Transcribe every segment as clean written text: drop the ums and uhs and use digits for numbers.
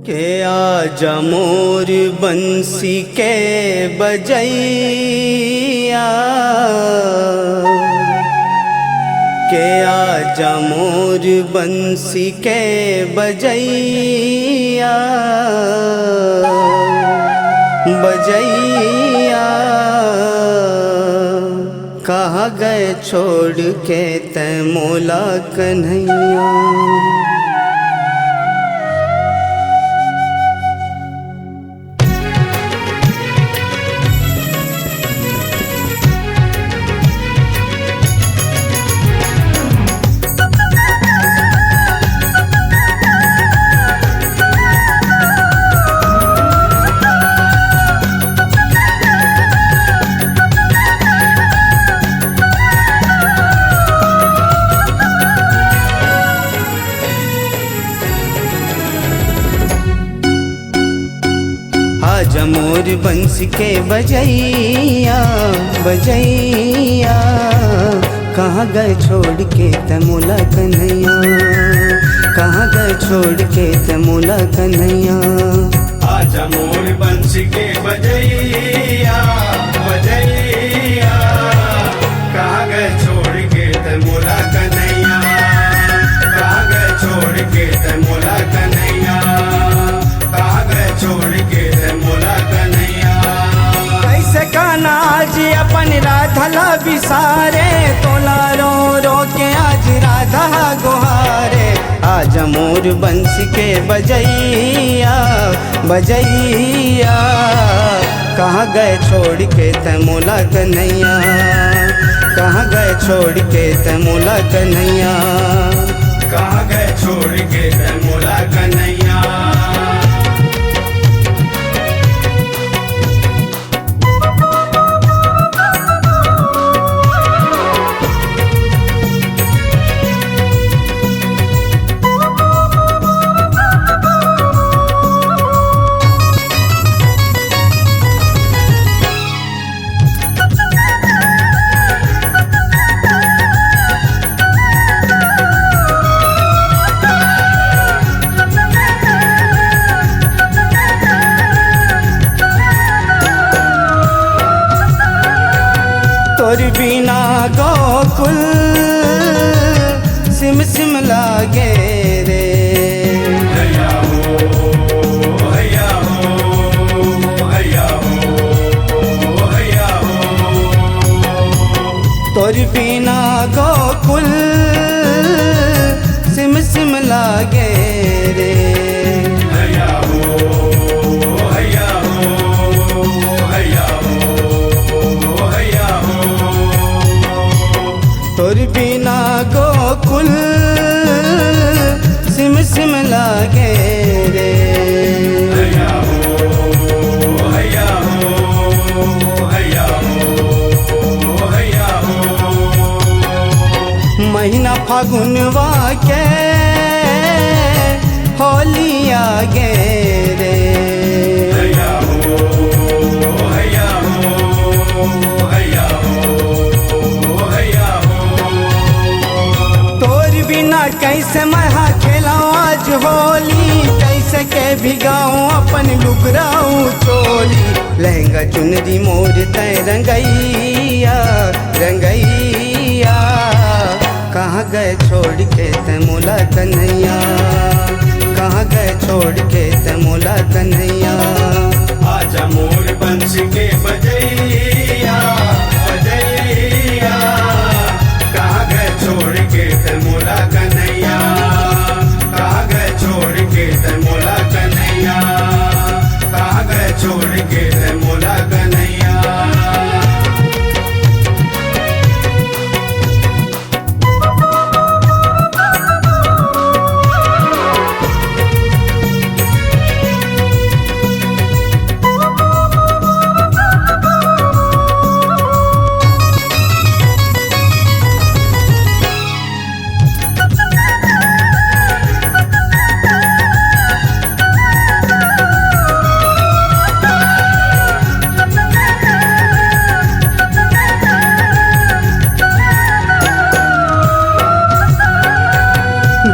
के आजा मोर बंसी के बजैया, के आजा मोर बंसी के बजैया, बजैया कहाँ गए छोड़ के तै मोला कन्हैया। आजा मोर बंसी के बजैया, बजैया कहाँ गए छोड़ के तै मोला कन्हैया, कहाँ गए छोड़ के तै मोला कन्हैया। आजा मोर बंसी के बजैया, बजैया कहाँ गए छोड़ के तै मोला कन्हैया, कहाँ गए छोड़ के तै मोला कन्हैया, कहाँ गए छोड़ के तै मोला कन्हैया। कैसे काना आज अपन राधा ला बिसारे, तोला रो रो के आज राधा गोहारे। आजा मोर बंसी के बजैया, बजैया कहाँ गए छोड़ के तै मोला कन्हैया, कहाँ गए छोड़ के तै मोला कन्हैया, कहाँ गए छोड़ के तै मोला कन्हैया। तोर बिना गोकुल सिम सिम लागे रे। हैया हो, हैया हो, हैया हो, हैया हो। तोर बिना गोकुल सिम सिम लागे रे। हैया हो, हैया हो, हैया हो, हैया हो। तोर बिना गोकुल सिम सिम लागे रे। हैया हो, हैया हो, हैया हो, हैया हो। महीना फागुनवा के होली आगे रे। हैया हो, हैया हो, हैया हो, हैया हो। तोर बिना कैसे महा खेलाऊं आज होली, कैसे के भिगाऊं अपन लुगराऊं चोली। लहंगा चुनरी मोर तै रंगैया, रंगैया कहाँ गए छोड़ के तै मोला कन्हैया, कहाँ गए छोड़ के तै मोला कन्हैया। आजा मोर बंसी के बजैया, बजैया कहाँ गए छोड़ के तै मोला कन्हैया, कहाँ गए छोड़ के तै मोला कन्हैया, कहाँ गए छोड़ के तै मोला कन्हैया।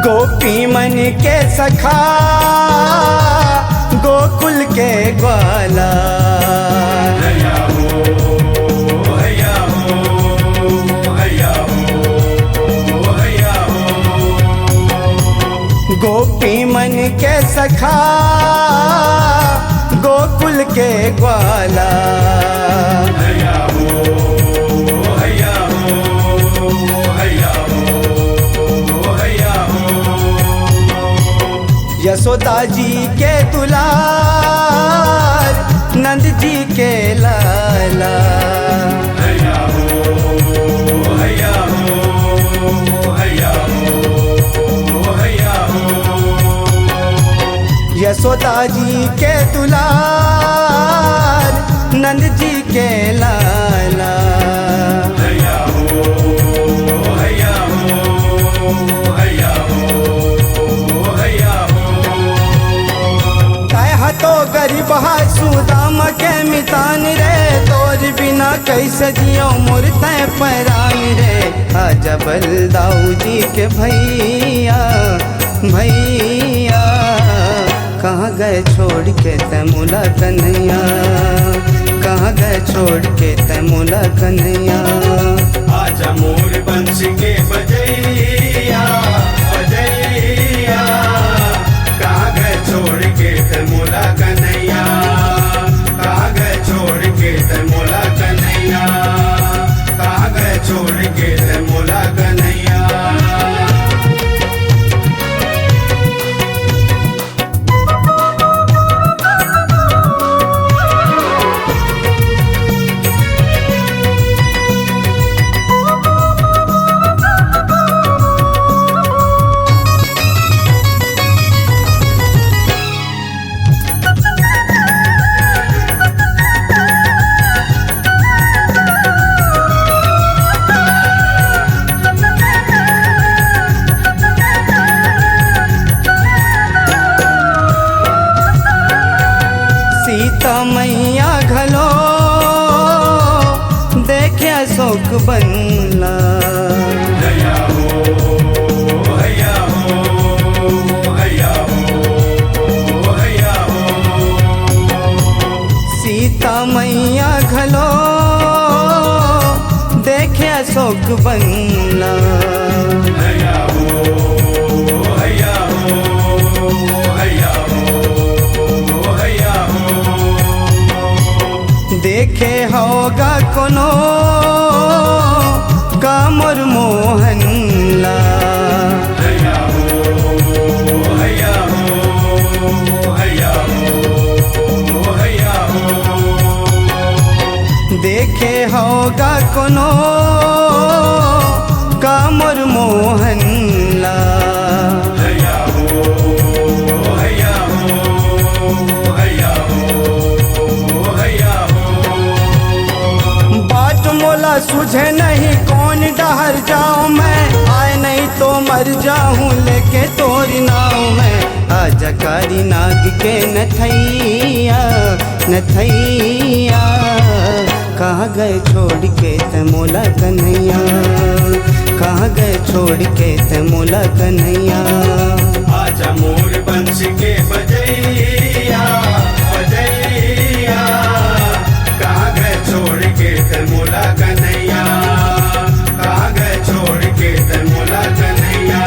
गोपी मन के सखा गोपियन के सखा गोकुल के ग्वाला। हैया हो हैया हो हैया हो हैया हो। यशोदा जी के दुलार नंद जी के लाला। हैया हो हैया हो हैया हो हैया हो। यशोदा जी के दुलार नंद जी के लाला। हैया हो हैया हो हैया हो हैया हो। कह तो गरीब सुदाम के मितान रे, तोर बिना कैसे जियो मुर्ते परान रे। आजा बलदाऊ जी के भैया भैया, कहाँ गए छोड़ के तमुला कन्हैया, कहाँ गए छोड़ के तमुला कन्हैया। आजा मोर बंश के बजैया बजैया, कहाँ गए छोड़ के तमुला कन्हैया, कहाँ गए छोड़ के तमुला कन्हैया, कहाँ गए छोड़ के तमुला कन्हैया। सीता मैया घलो देखे अशोक बनला। हैया हो हैया हो हैया हो हैया हो। सीता मैया घलो देखे अशोक बनला। हैया हो हैया हो हैया हो हैया हो। देखे होगा कोनो कामर मोहनला। हैया हो हैया हो हैया हो हैया हो। देखे होगा कोनो कामर मोहनला। हैया हो हैया हो हैया हो हैया हो। बाट मोला सुझे नहीं कौन डहर जाऊं मैं, आए नहीं तो मर जाऊं लेके तोरी नाव में। आजा कारी नाग के नथैया नथैया, कहाँ गए छोड़ के तमोला कन्हैया, कहाँ गए छोड़ के तमोला कन्हैया। आजा मोर बंश के बजैया बजैया, कहाँ गए छोड़ के तमुला कन्हैया, कहाँ गए छोड़ के तमुला कन्हैया।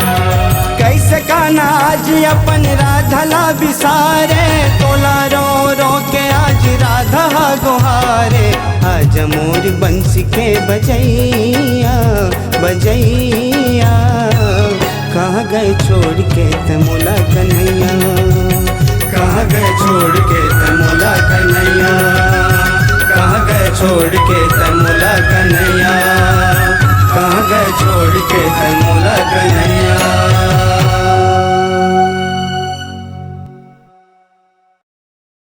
कैसे कान्हा आज अपन राधला बिसारे, तोला रो रो के आज राधा गोहारे। आज मोर बंसी के बजैया बजैया, कहाँ गए छोड़ के तमुला कन्हैया, कहाँ गए छोड़ के तमुला कन्हैया, कहाँ गए छोड़ के तमुला कन्हैया, कहाँ गए छोड़ के तमुला कन्हैया।